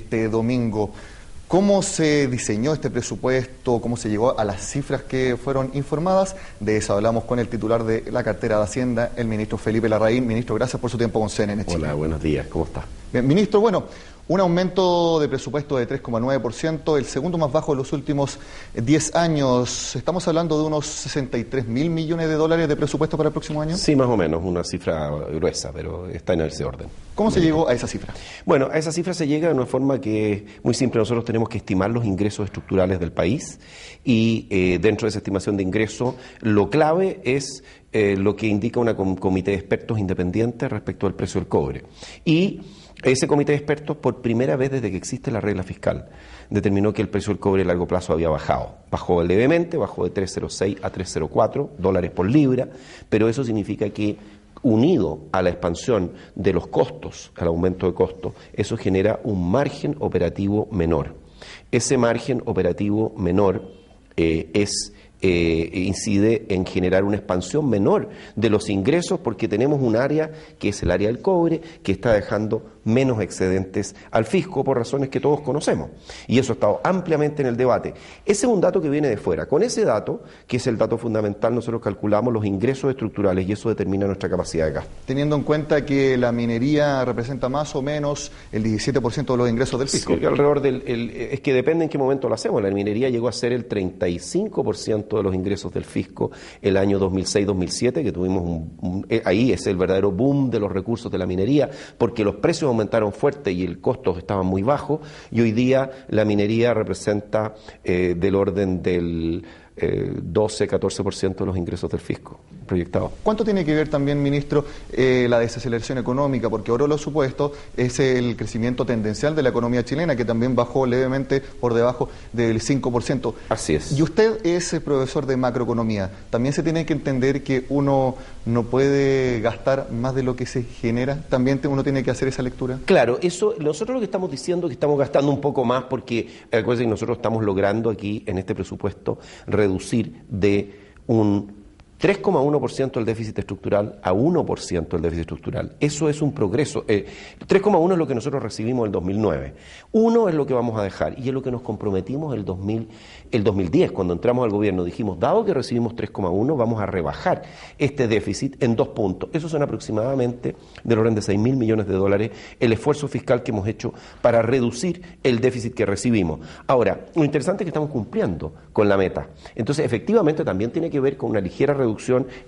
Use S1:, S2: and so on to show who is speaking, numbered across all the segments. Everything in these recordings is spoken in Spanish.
S1: este domingo. ¿Cómo se diseñó este presupuesto? ¿Cómo se llegó a las cifras que fueron informadas? De eso hablamos con el titular de la cartera de Hacienda, el ministro Felipe Larraín. Ministro, gracias por su tiempo con CNN Chile.
S2: Hola, buenos días, ¿cómo está?
S1: Bien, ministro, bueno, un aumento de presupuesto de 3,9%, el segundo más bajo de los últimos 10 años. Estamos hablando de unos 63.000 millones de dólares de presupuesto para el próximo año.
S2: Sí, más o menos, una cifra gruesa, pero está en ese orden.
S1: ¿Cómo se llegó a esa cifra?
S2: Bueno, a esa cifra se llega de una forma que es muy simple. Nosotros tenemos que estimar los ingresos estructurales del país y dentro de esa estimación de ingresos, lo clave es lo que indica un comité de expertos independientes respecto al precio del cobre. Y ese comité de expertos, por primera vez desde que existe la regla fiscal, determinó que el precio del cobre a largo plazo había bajado. Bajó levemente, bajó de 3,06 a 3,04 dólares por libra, pero eso significa que, unido a la expansión de los costos, al aumento de costos, eso genera un margen operativo menor. Ese margen operativo menor incide en generar una expansión menor de los ingresos, porque tenemos un área que es el área del cobre, que está dejando menos excedentes al fisco por razones que todos conocemos. Y eso ha estado ampliamente en el debate. Ese es un dato que viene de fuera. Con ese dato, que es el dato fundamental, nosotros calculamos los ingresos estructurales y eso determina nuestra capacidad de gasto.
S1: Teniendo en cuenta que la minería representa más o menos el 17% de los ingresos del fisco.
S2: Sí, alrededor es que depende en qué momento lo hacemos. La minería llegó a ser el 35% de los ingresos del fisco el año 2006-2007, que tuvimos ahí es el verdadero boom de los recursos de la minería, porque los precios aumentaron fuerte y el costo estaba muy bajo, y hoy día la minería representa del orden del 12-14% de los ingresos del fisco proyectados.
S1: ¿Cuánto tiene que ver también, ministro, la desaceleración económica? Porque ahora los supuestos es el crecimiento tendencial de la economía chilena, que también bajó levemente por debajo del 5%.
S2: Así es.
S1: Y usted es profesor de macroeconomía. También se tiene que entender que uno no puede gastar más de lo que se genera. También uno tiene que hacer esa lectura.
S2: Claro, eso nosotros lo que estamos diciendo es que estamos gastando un poco más, porque acuérdense que nosotros estamos logrando aquí en este presupuesto reducir de un 3,1% el déficit estructural a 1% el déficit estructural. Eso es un progreso. 3,1 es lo que nosotros recibimos en el 2009. 1 es lo que vamos a dejar y es lo que nos comprometimos el 2010. Cuando entramos al gobierno dijimos, dado que recibimos 3,1, vamos a rebajar este déficit en 2 puntos. Esos son aproximadamente del orden de 6.000 millones de dólares el esfuerzo fiscal que hemos hecho para reducir el déficit que recibimos. Ahora, lo interesante es que estamos cumpliendo con la meta. Entonces, efectivamente, también tiene que ver con una ligera reducción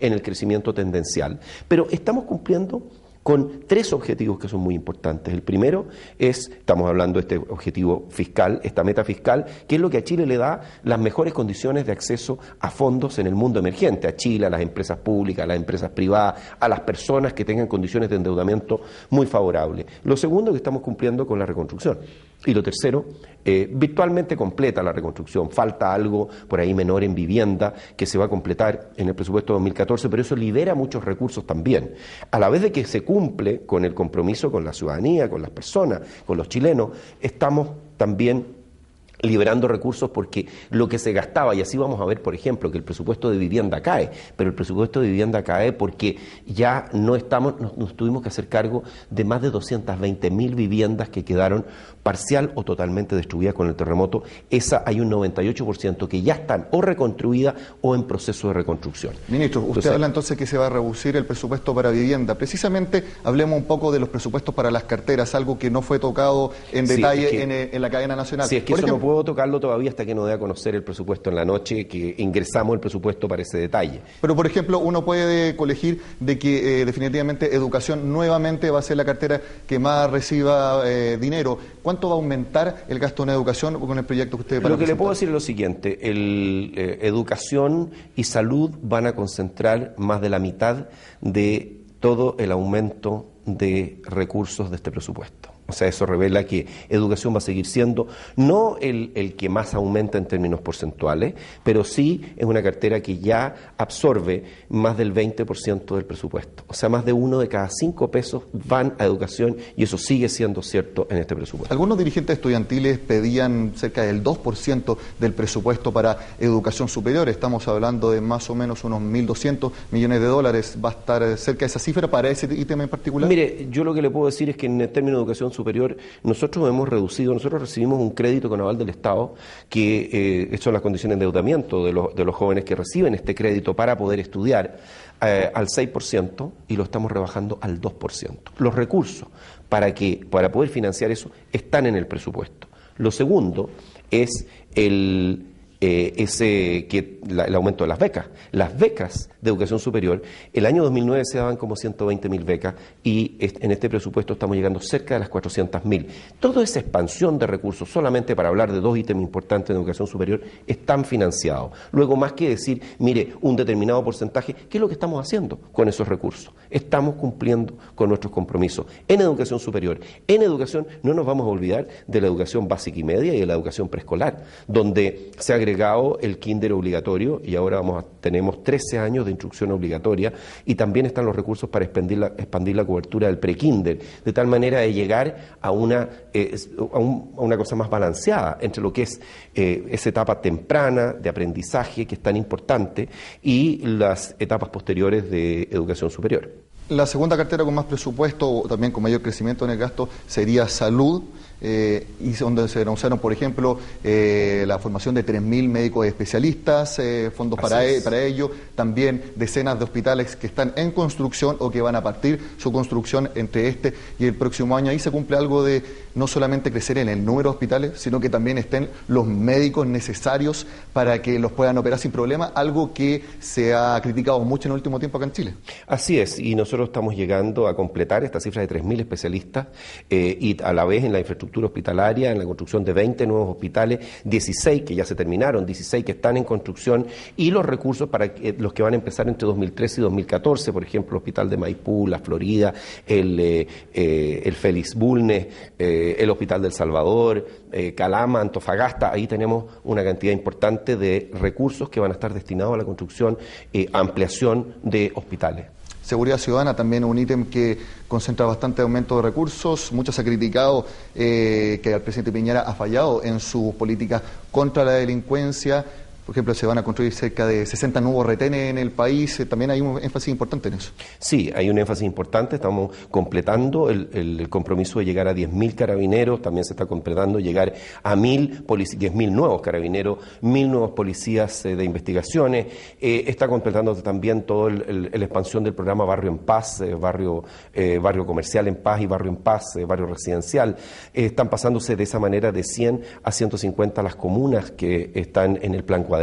S2: en el crecimiento tendencial. Pero estamos cumpliendo con 3 objetivos que son muy importantes. El primero estamos hablando de este objetivo fiscal, esta meta fiscal, que es lo que a Chile le da las mejores condiciones de acceso a fondos en el mundo emergente, a Chile, a las empresas públicas, a las empresas privadas, a las personas que tengan condiciones de endeudamiento muy favorables. Lo segundo, que estamos cumpliendo con la reconstrucción. Y lo tercero, virtualmente completa la reconstrucción. Falta algo por ahí menor en vivienda que se va a completar en el presupuesto 2014, pero eso libera muchos recursos también. A la vez de que se cumple con el compromiso con la ciudadanía, con las personas, con los chilenos, estamos también liberando recursos, porque lo que se gastaba, y así vamos a ver, por ejemplo, que el presupuesto de vivienda cae, pero el presupuesto de vivienda cae porque ya nos tuvimos que hacer cargo de más de 220.000 viviendas que quedaron parcial o totalmente destruidas con el terremoto. Hay un 98% que ya están o reconstruidas o en proceso de reconstrucción.
S1: Ministro, usted habla entonces que se va a reducir el presupuesto para vivienda. Precisamente hablemos un poco de los presupuestos para las carteras, algo que no fue tocado en detalle en la cadena nacional.
S2: Sí, es que no puedo tocarlo todavía hasta que no dé a conocer el presupuesto en la noche, que ingresamos el presupuesto para ese detalle.
S1: Pero, por ejemplo, uno puede colegir de que definitivamente educación nuevamente va a ser la cartera que más reciba dinero. ¿Cuánto va a aumentar el gasto en educación con el proyecto que usted va a presentar?
S2: Lo que le puedo decir es lo siguiente, educación y salud van a concentrar más de la mitad de todo el aumento de recursos de este presupuesto. O sea, eso revela que educación va a seguir siendo no el que más aumenta en términos porcentuales, pero sí es una cartera que ya absorbe más del 20% del presupuesto. O sea, más de 1 de cada 5 pesos van a educación, y eso sigue siendo cierto en este presupuesto.
S1: Algunos dirigentes estudiantiles pedían cerca del 2% del presupuesto para educación superior. Estamos hablando de más o menos unos 1.200 millones de dólares. ¿Va a estar cerca de esa cifra para ese ítem en particular?
S2: Mire, yo lo que le puedo decir es que en el término de educación superior, nosotros recibimos un crédito con aval del Estado, que son las condiciones de endeudamiento de los jóvenes que reciben este crédito para poder estudiar, al 6%, y lo estamos rebajando al 2%. Los recursos para poder financiar eso están en el presupuesto. Lo segundo es el aumento de las becas. Las becas de educación superior, el año 2009 se daban como 120.000 becas y en este presupuesto estamos llegando cerca de las 400.000. Toda esa expansión de recursos, solamente para hablar de dos ítems importantes de educación superior, están financiados. Luego, más que decir, mire, un determinado porcentaje, ¿qué es lo que estamos haciendo con esos recursos? Estamos cumpliendo con nuestros compromisos en educación superior. En educación no nos vamos a olvidar de la educación básica y media y de la educación preescolar, donde se ha agregado el kinder obligatorio y ahora tenemos 13 años de instrucción obligatoria, y también están los recursos para expandir la cobertura del prekinder, de tal manera de llegar a una cosa más balanceada entre lo que es esa etapa temprana de aprendizaje, que es tan importante, y las etapas posteriores de educación superior.
S1: La segunda cartera con más presupuesto, o también con mayor crecimiento en el gasto, sería salud, y donde se anunciaron, por ejemplo, la formación de 3.000 médicos especialistas, fondos para ello, también decenas de hospitales que están en construcción o que van a partir su construcción entre este y el próximo año. Ahí se cumple algo de no solamente crecer en el número de hospitales, sino que también estén los médicos necesarios para que los puedan operar sin problema, algo que se ha criticado mucho en el último tiempo acá en Chile.
S2: Así es, y nosotros estamos llegando a completar esta cifra de 3.000 especialistas, y a la vez en la infraestructura hospitalaria, en la construcción de 20 nuevos hospitales, 16 que ya se terminaron, 16 que están en construcción, y los recursos para los que van a empezar entre 2013 y 2014, por ejemplo, el Hospital de Maipú, La Florida, el Félix Bulnes, el Hospital del Salvador, Calama, Antofagasta. Ahí tenemos una cantidad importante de recursos que van a estar destinados a la construcción, ampliación de hospitales.
S1: Seguridad ciudadana, también un ítem que concentra bastante aumento de recursos. Mucho se ha criticado que el presidente Piñera ha fallado en sus políticas contra la delincuencia. Por ejemplo, se van a construir cerca de 60 nuevos retenes en el país. También hay un énfasis importante en eso.
S2: Sí, hay un énfasis importante. Estamos completando el compromiso de llegar a 10.000 carabineros. También se está completando llegar a 10.000 nuevos carabineros, 1.000 nuevos policías de investigaciones. Está completando también toda la expansión del programa Barrio en Paz, barrio comercial en paz y Barrio en Paz, barrio residencial. Están pasándose de esa manera de 100 a 150 las comunas que están en el plan cuadrante.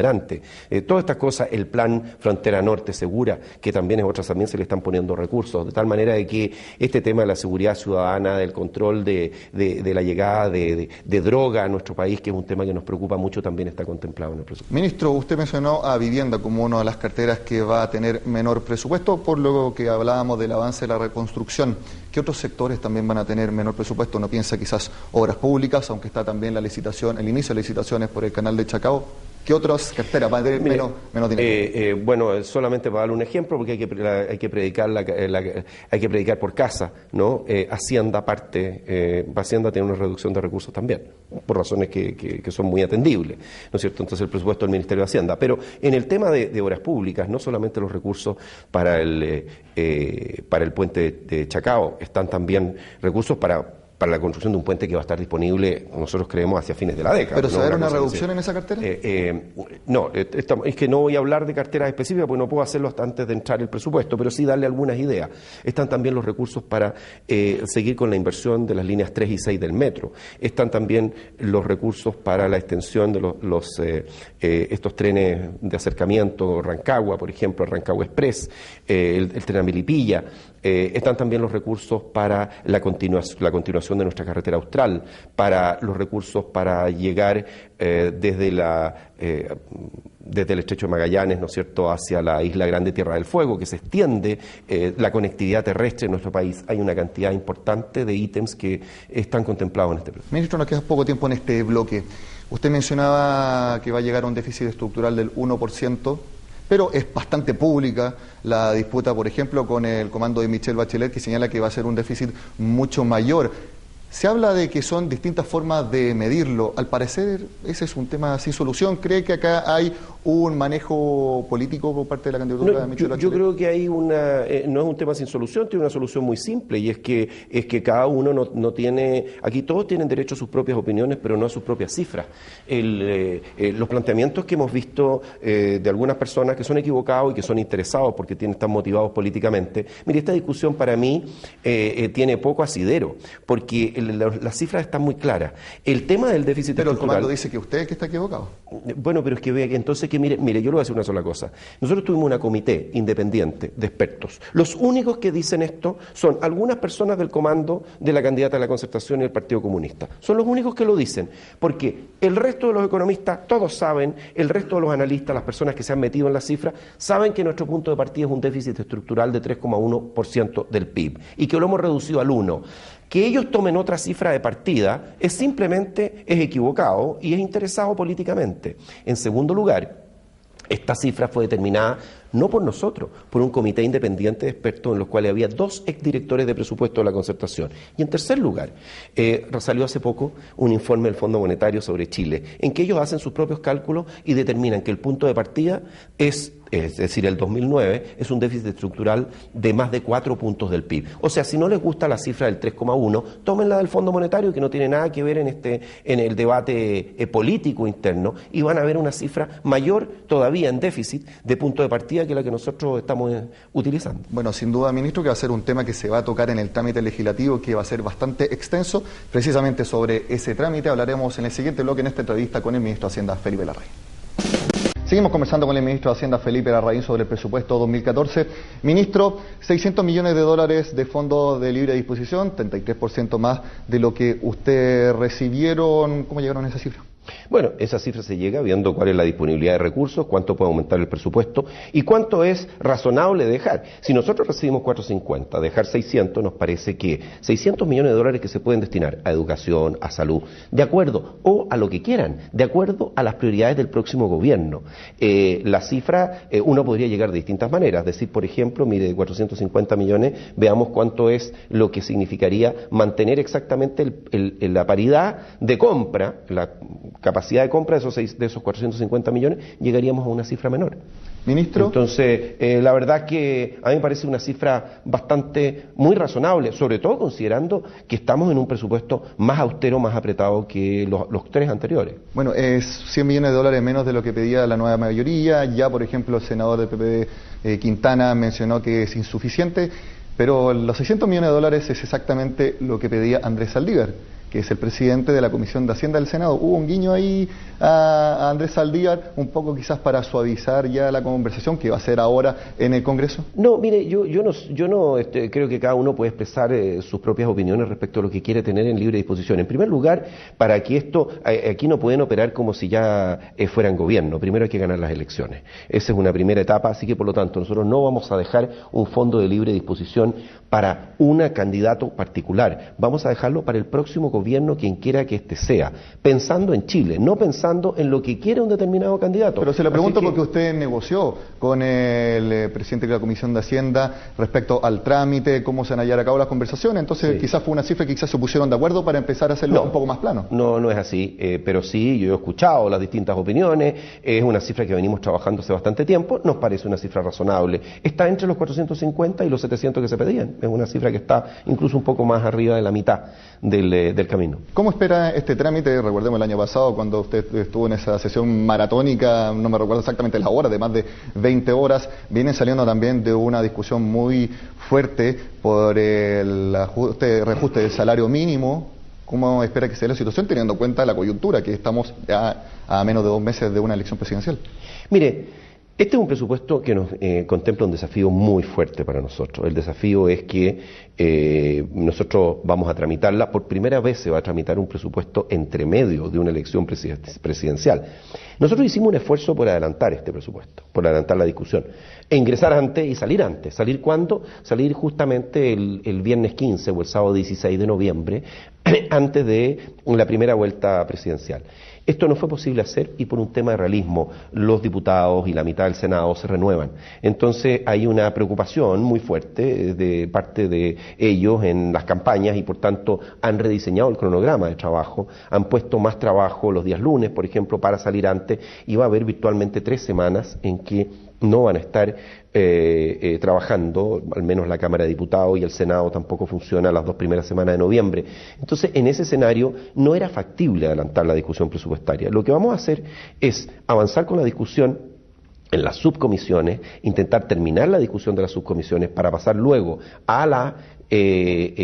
S2: Todas estas cosas, el plan Frontera Norte Segura, que también también se le están poniendo recursos, de tal manera de que este tema de la seguridad ciudadana, del control de la llegada de droga a nuestro país, que es un tema que nos preocupa mucho, también está contemplado en el presupuesto.
S1: Ministro, usted mencionó a vivienda como una de las carteras que va a tener menor presupuesto, por lo que hablábamos del avance de la reconstrucción. ¿Qué otros sectores también van a tener menor presupuesto? ¿No piensa quizás obras públicas, aunque está también la licitación, el inicio de licitaciones por el canal de Chacao? ¿Qué otras carteras van a tener menos dinero?
S2: Bueno, solamente para darle un ejemplo, porque hay que predicar por casa, ¿no? Hacienda tiene una reducción de recursos también, por razones que son muy atendibles, ¿no es cierto? Entonces el presupuesto del Ministerio de Hacienda. Pero en el tema de obras públicas, no solamente los recursos para el puente de Chacao, están también recursos para la construcción de un puente que va a estar disponible, nosotros creemos, hacia fines de la década.
S1: ¿Pero se va a dar una reducción en esa cartera?
S2: No, es que no voy a hablar de carteras específicas porque no puedo hacerlo hasta antes de entrar el presupuesto, pero sí darle algunas ideas. Están también los recursos para seguir con la inversión de las líneas 3 y 6 del metro. Están también los recursos para la extensión de estos trenes de acercamiento, Rancagua, por ejemplo, Rancagua Express, el tren a Melipilla. Están también los recursos para la continuación de nuestra carretera austral, para los recursos para llegar desde el Estrecho de Magallanes, ¿no es cierto?, hacia la Isla Grande Tierra del Fuego, que se extiende la conectividad terrestre en nuestro país. Hay una cantidad importante de ítems que están contemplados en este plan.
S1: Ministro, nos queda poco tiempo en este bloque. Usted mencionaba que va a llegar a un déficit estructural del 1%, pero es bastante pública la disputa, por ejemplo, con el comando de Michelle Bachelet, que señala que va a ser un déficit mucho mayor. Se habla de que son distintas formas de medirlo. Al parecer, ese es un tema sin solución. ¿Cree que acá hay un manejo político por parte de la candidatura de Michelle Bachelet?
S2: Yo creo que hay no es un tema sin solución, tiene una solución muy simple, y es que cada uno no tiene, aquí todos tienen derecho a sus propias opiniones, pero no a sus propias cifras. Los planteamientos que hemos visto de algunas personas que son equivocados y que son interesados porque están motivados políticamente, mire, esta discusión para mí tiene poco asidero, porque las cifras están muy claras. El tema del déficit
S1: pero
S2: estructural...
S1: el comando dice que usted es el que está equivocado.
S2: Bueno, pero es que vea que entonces que mire, yo le voy a decir una sola cosa. Nosotros tuvimos una comité independiente de expertos. Los únicos que dicen esto son algunas personas del comando de la candidata de la Concertación y el Partido Comunista. Son los únicos que lo dicen, porque el resto de los economistas, todos saben, el resto de los analistas, las personas que se han metido en las cifras, saben que nuestro punto de partida es un déficit estructural de 3,1% del PIB y que lo hemos reducido al 1%. Que ellos tomen otra cifra de partida es equivocado y es interesado políticamente. En segundo lugar, esta cifra fue determinada no por nosotros, por un comité independiente de expertos en los cuales había 2 exdirectores de presupuesto de la Concertación. Y en tercer lugar, salió hace poco un informe del Fondo Monetario sobre Chile, en que ellos hacen sus propios cálculos y determinan que el punto de partida es decir, el 2009, es un déficit estructural de más de 4 puntos del PIB. O sea, si no les gusta la cifra del 3,1, tómenla del Fondo Monetario, que no tiene nada que ver en el debate político interno, y van a ver una cifra mayor todavía en déficit de punto de partida que la que nosotros estamos utilizando.
S1: Bueno, sin duda, ministro, que va a ser un tema que se va a tocar en el trámite legislativo, que va a ser bastante extenso. Precisamente sobre ese trámite hablaremos en el siguiente bloque, en esta entrevista con el ministro de Hacienda, Felipe Larraín. Seguimos conversando con el ministro de Hacienda, Felipe Larraín, sobre el presupuesto 2014. Ministro, 600 millones de dólares de fondos de libre disposición, 33% más de lo que usted recibieron. ¿Cómo llegaron a esa cifra?
S2: Bueno, esa cifra se llega viendo cuál es la disponibilidad de recursos, cuánto puede aumentar el presupuesto y cuánto es razonable dejar. Si nosotros recibimos 450, dejar 600, nos parece que 600 millones de dólares que se pueden destinar a educación, a salud, de acuerdo, o a lo que quieran, de acuerdo a las prioridades del próximo gobierno. La cifra, uno podría llegar de distintas maneras, decir, por ejemplo, mire, de 450 millones, veamos cuánto es lo que significaría mantener exactamente la paridad de compra, la capacidad de compra de esos 450 millones, llegaríamos a una cifra menor.
S1: Ministro.
S2: Entonces, la verdad que a mí me parece una cifra muy razonable, sobre todo considerando que estamos en un presupuesto más austero, más apretado que los 3 anteriores.
S1: Bueno, es 100 millones de dólares menos de lo que pedía la nueva mayoría. Ya, por ejemplo, el senador del PP, Quintana, mencionó que es insuficiente, pero los 600 millones de dólares es exactamente lo que pedía Andrés Saldívar, que es el presidente de la Comisión de Hacienda del Senado. Hubo un guiño ahí a Andrés Saldívar, un poco quizás para suavizar ya la conversación que va a ser ahora en el Congreso.
S2: No, mire, yo no creo que cada uno puede expresar sus propias opiniones respecto a lo que quiere tener en libre disposición. En primer lugar, para que aquí no pueden operar como si ya fueran gobierno. Primero hay que ganar las elecciones. Esa es una primera etapa, así que por lo tanto nosotros no vamos a dejar un fondo de libre disposición para un candidato particular. Vamos a dejarlo para el próximo gobierno, quien quiera que éste sea, pensando en Chile, no pensando en lo que quiere un determinado candidato.
S1: Pero se lo pregunto porque usted negoció con el presidente de la Comisión de Hacienda respecto al trámite, cómo se han llevado a cabo las conversaciones, entonces sí, quizás fue una cifra que quizás se pusieron de acuerdo para empezar a hacerlo un poco más plano.
S2: No es así, pero sí, yo he escuchado las distintas opiniones, es una cifra que venimos trabajando hace bastante tiempo, nos parece una cifra razonable, está entre los 450 y los 700 que se pedían, es una cifra que está incluso un poco más arriba de la mitad del camino.
S1: ¿Cómo espera este trámite? Recordemos el año pasado cuando usted estuvo en esa sesión maratónica, no me recuerdo exactamente las horas, de más de 20 horas, vienen saliendo también de una discusión muy fuerte por el reajuste del salario mínimo. ¿Cómo espera que sea la situación teniendo en cuenta la coyuntura, que estamos ya a menos de 2 meses de una elección presidencial?
S2: Mire, este es un presupuesto que nos contempla un desafío muy fuerte para nosotros. El desafío es que nosotros vamos a tramitarla, por primera vez se va a tramitar un presupuesto entre medio de una elección presidencial. Nosotros hicimos un esfuerzo por adelantar este presupuesto, por adelantar la discusión, e ingresar antes y salir antes. ¿Salir cuándo? Salir justamente el viernes 15 o el sábado 16 de noviembre, antes de la primera vuelta presidencial. Esto no fue posible hacer y por un tema de realismo los diputados y la mitad del Senado se renuevan. Entonces hay una preocupación muy fuerte de parte de ellos en las campañas y por tanto han rediseñado el cronograma de trabajo, han puesto más trabajo los días lunes, por ejemplo, para salir antes y va a haber virtualmente 3 semanas en que no van a estar trabajando, al menos la Cámara de Diputados y el Senado tampoco funciona las 2 primeras semanas de noviembre. Entonces, en ese escenario no era factible adelantar la discusión presupuestaria. Lo que vamos a hacer es avanzar con la discusión en las subcomisiones, intentar terminar la discusión de las subcomisiones para pasar luego a la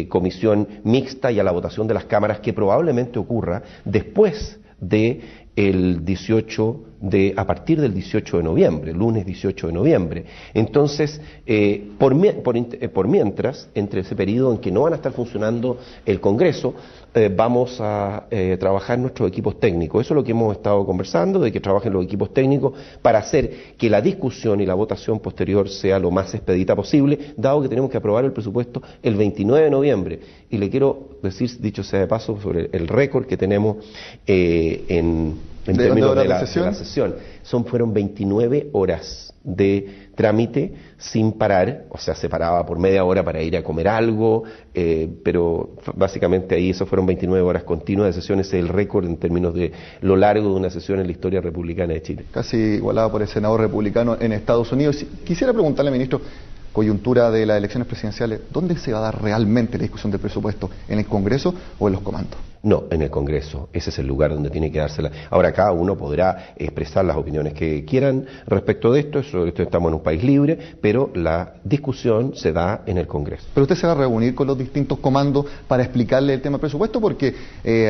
S2: comisión mixta y a la votación de las cámaras que probablemente ocurra después de a partir del 18 de noviembre, lunes 18 de noviembre. Entonces, por mientras, entre ese periodo en que no van a estar funcionando el Congreso, vamos a trabajar nuestros equipos técnicos. Eso es lo que hemos estado conversando, de que trabajen los equipos técnicos para hacer que la discusión y la votación posterior sea lo más expedita posible, dado que tenemos que aprobar el presupuesto el 29 de noviembre. Y le quiero decir, dicho sea de paso, sobre el récord que tenemos en términos de la sesión. Fueron 29 horas de trámite sin parar, o sea, se paraba por media hora para ir a comer algo, pero básicamente ahí eso fueron 29 horas continuas de sesión. Ese es el récord en términos de lo largo de una sesión en la historia republicana de Chile.
S1: Casi igualada por el senador republicano en Estados Unidos. Quisiera preguntarle, ministro, coyuntura de las elecciones presidenciales, ¿dónde se va a dar realmente la discusión del presupuesto? ¿En el Congreso o en los comandos?
S2: No, en el Congreso. Ese es el lugar donde tiene que dársela. Ahora, cada uno podrá expresar las opiniones que quieran respecto de esto. Estamos en un país libre, pero la discusión se da en el Congreso.
S1: ¿Pero usted se va a reunir con los distintos comandos para explicarle el tema del presupuesto? Porque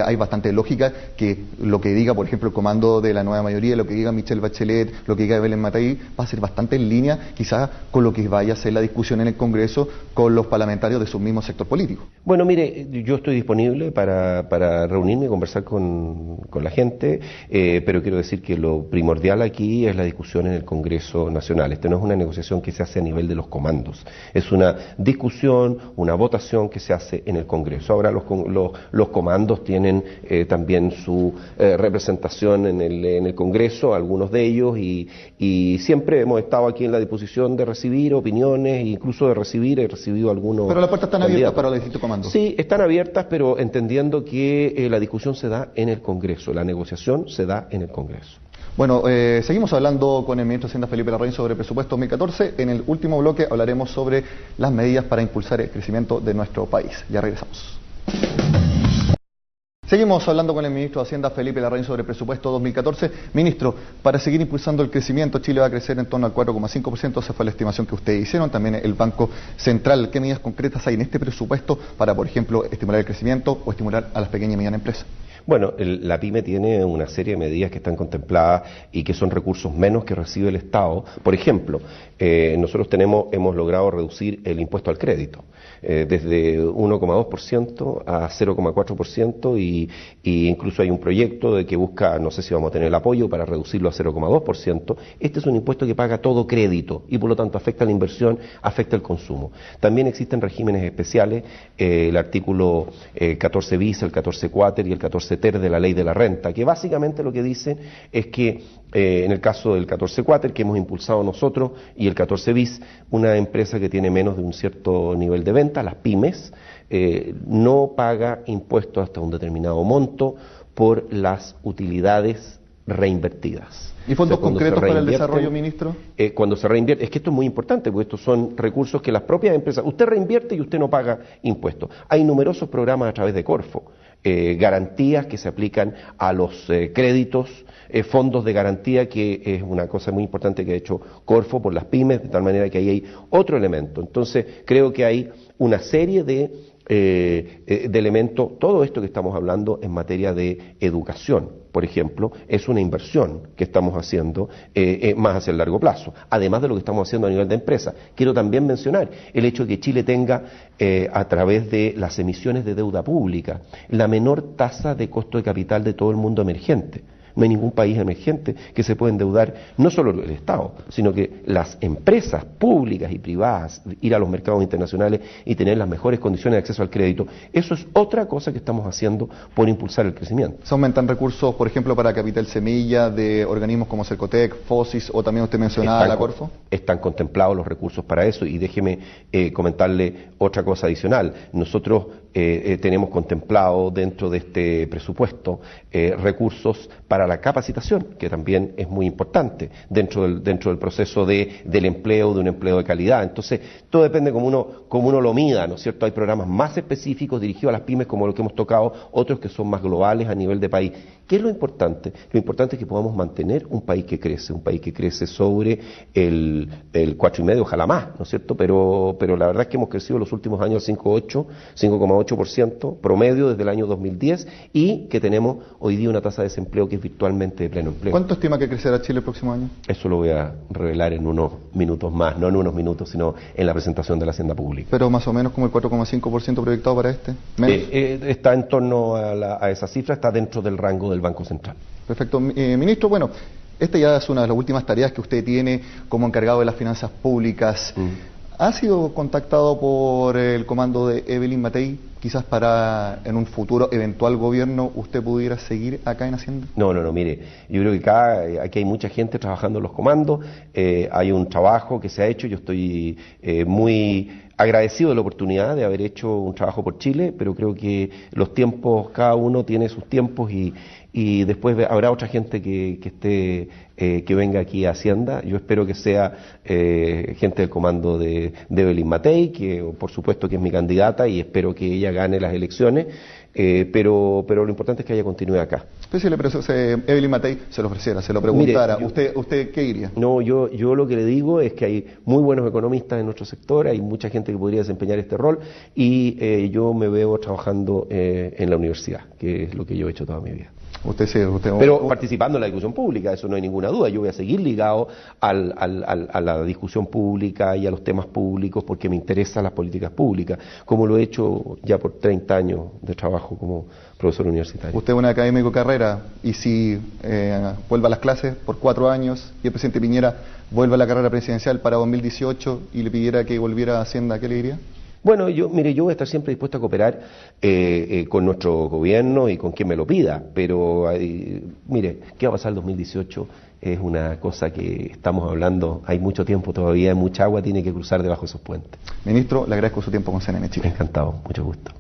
S1: hay bastante lógica que lo que diga, por ejemplo, el comando de la nueva mayoría, lo que diga Michelle Bachelet, lo que diga Belén Matei, va a ser bastante en línea quizás con lo que vaya a ser la discusión en el Congreso con los parlamentarios de su mismo sector político.
S2: Bueno, mire, yo estoy disponible para reunirme y conversar con la gente, pero quiero decir que lo primordial aquí es la discusión en el Congreso Nacional. Esta no es una negociación que se hace a nivel de los comandos, es una discusión, una votación que se hace en el Congreso. Ahora los comandos tienen también su representación en el Congreso, algunos de ellos, y siempre hemos estado aquí en la disposición de recibir opiniones, incluso de recibir, he recibido algunos.
S1: Pero las puertas están abiertas para los distintos comandos.
S2: Sí, están abiertas, pero entendiendo que la discusión se da en el Congreso, la negociación se da en el Congreso.
S1: Bueno, seguimos hablando con el ministro de Hacienda Felipe Larraín sobre el presupuesto 2014. En el último bloque hablaremos sobre las medidas para impulsar el crecimiento de nuestro país. Ya regresamos. Seguimos hablando con el ministro de Hacienda Felipe Larraín sobre el presupuesto 2014. Ministro, para seguir impulsando el crecimiento, Chile va a crecer en torno al 4,5%, esa fue la estimación que ustedes hicieron, también el Banco Central. ¿Qué medidas concretas hay en este presupuesto para, por ejemplo, estimular el crecimiento o estimular a las pequeñas y medianas empresas?
S2: Bueno, la PYME tiene una serie de medidas que están contempladas y que son recursos menos que recibe el Estado. Por ejemplo, nosotros hemos logrado reducir el impuesto al crédito desde 1,2% a 0,4% y incluso hay un proyecto de que busca, no sé si vamos a tener el apoyo para reducirlo a 0,2%. Este es un impuesto que paga todo crédito y por lo tanto afecta la inversión, afecta el consumo. También existen regímenes especiales, el artículo 14 bis, el 14 quater y el 14 ter de la ley de la renta, que básicamente lo que dicen es que en el caso del 14 quater que hemos impulsado nosotros y el 14 bis, una empresa que tiene menos de un cierto nivel de venta, las pymes, no paga impuestos hasta un determinado monto por las utilidades reinvertidas.
S1: ¿Y fondos concretos para el desarrollo, ministro?
S2: Cuando se reinvierte, es que esto es muy importante, porque estos son recursos que las propias empresas, usted reinvierte y usted no paga impuestos. Hay numerosos programas a través de Corfo, garantías que se aplican a los créditos, fondos de garantía, que es una cosa muy importante que ha hecho Corfo por las pymes, de tal manera que ahí hay otro elemento. Entonces, creo que hay una serie de elementos, todo esto que estamos hablando en materia de educación, por ejemplo, es una inversión que estamos haciendo más hacia el largo plazo, además de lo que estamos haciendo a nivel de empresa. Quiero también mencionar el hecho de que Chile tenga, a través de las emisiones de deuda pública, la menor tasa de costo de capital de todo el mundo emergente. No hay ningún país emergente que se pueda endeudar, no solo el Estado, sino que las empresas públicas y privadas, ir a los mercados internacionales y tener las mejores condiciones de acceso al crédito. Eso es otra cosa que estamos haciendo por impulsar el crecimiento.
S1: ¿Se aumentan recursos, por ejemplo, para capital semilla de organismos como Cercotec, FOSIS o también usted mencionaba la Corfo?
S2: Están contemplados los recursos para eso y déjeme comentarle otra cosa adicional. Nosotros tenemos contemplado dentro de este presupuesto recursos para la capacitación, que también es muy importante dentro del proceso del empleo, de un empleo de calidad. Entonces, todo depende como uno lo mida, ¿no es cierto? Hay programas más específicos dirigidos a las pymes, como los que hemos tocado, otros que son más globales a nivel de país. ¿Qué es lo importante? Lo importante es que podamos mantener un país que crece sobre el 4,5, ojalá más, ¿no es cierto? Pero la verdad es que hemos crecido los últimos años 5,8% promedio desde el año 2010 y que tenemos hoy día una tasa de desempleo que es virtualmente de pleno empleo.
S1: ¿Cuánto estima que crecerá Chile el próximo año?
S2: Eso lo voy a revelar en unos minutos más, no en unos minutos, sino en la presentación de la Hacienda Pública.
S1: Pero más o menos como el 4,5% proyectado para este. ¿Menos?
S2: Está en torno a esa cifra, está dentro del rango del Banco Central.
S1: Perfecto. Ministro, bueno, esta ya es una de las últimas tareas que usted tiene como encargado de las finanzas públicas. ¿Ha sido contactado por el comando de Evelyn Matei, quizás para en un futuro eventual gobierno usted pudiera seguir acá en Hacienda?
S2: No, mire, yo creo que aquí hay mucha gente trabajando en los comandos, hay un trabajo que se ha hecho, yo estoy muy agradecido de la oportunidad de haber hecho un trabajo por Chile, pero creo que los tiempos, cada uno tiene sus tiempos y después habrá otra gente que venga aquí a Hacienda. Yo espero que sea gente del comando de Evelyn Matei, que por supuesto que es mi candidata y espero que ella gane las elecciones, pero lo importante es que haya continuidad acá.
S1: Entonces, si le Evelyn Matei se lo ofreciera, se lo preguntara, mire, ¿usted qué diría?
S2: No, yo lo que le digo es que hay muy buenos economistas en nuestro sector, hay mucha gente que podría desempeñar este rol y yo me veo trabajando en la universidad, que es lo que yo he hecho toda mi vida. Pero participando en la discusión pública, eso no hay ninguna duda. Yo voy a seguir ligado a la discusión pública y a los temas públicos porque me interesan las políticas públicas, como lo he hecho ya por 30 años de trabajo como profesor universitario.
S1: Usted es un académico de carrera y si vuelve a las clases por 4 años y el presidente Piñera vuelve a la carrera presidencial para 2018 y le pidiera que volviera a Hacienda, ¿qué le diría?
S2: Bueno, yo voy a estar siempre dispuesto a cooperar con nuestro gobierno y con quien me lo pida, pero mire, ¿qué va a pasar el 2018? Es una cosa que estamos hablando, hay mucho tiempo todavía, mucha agua tiene que cruzar debajo de esos puentes.
S1: Ministro, le agradezco su tiempo con CNN Chile.
S2: Encantado, mucho gusto.